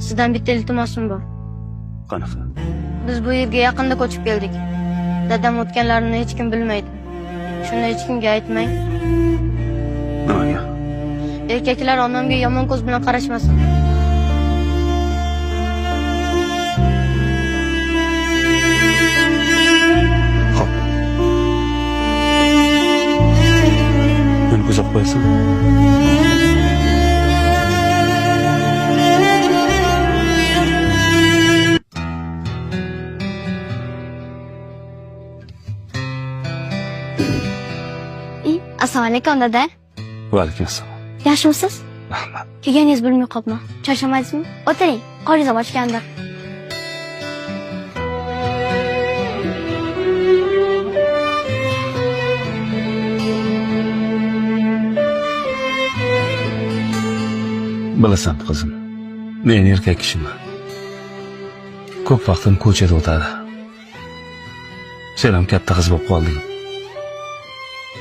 Sizdan bitta iltimosim bor. Qanaqa? Biz bu yerga yaqinda ko'chib keldik. Dadam o'tganlarini hech kim bilmaydi. Shuni hech kimga aytmang. Nimaga? Erkaklar onamga yomon ko'z bilan qarashmasin. Xo'p. Meni kuzatib qo'yasan? Assalomu alaykum dada. Va alaykum assalom. Yaxshimisiz? Rahmat. Kelganingiz bilmay qolibman. Choyshamadingizmi? O'tiring, qoringiz ochgandir. Bilasan qizim, men erkak kishiman. Ko'p vaqtim ko'chada o'tadi. Sen ham katta qiz bo'lib qolding.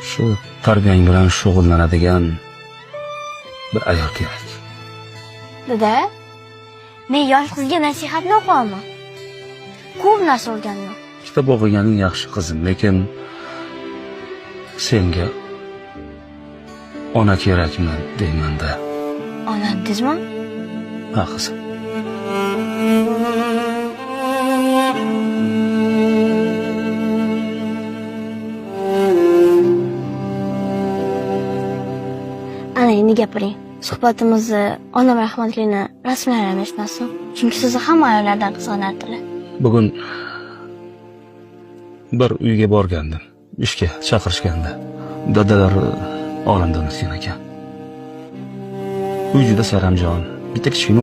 Shu tarbiyang bilan shug'ullanadigan bir ayol kerak. Dada, men yosh qizga nasihatni o'qiyman. Ko'p narsa o'rgandim. Kitob o'qiganing yaxshi qizim, lekin senga ona kerakmi deyman-da. Ona dedingizmi? Ha qizim. Ana endi gapiring. Suhbatimizni onam rahmatligini rasmlarini eshitmasin. Chunki sizni hamma ayollardan qizg'anardilar. Bugun bir uyga borgandim. Ishga chaqirishganda. Dadalar olamdan o'tgan ekan. Uy juda saramjon. Bitta kichkina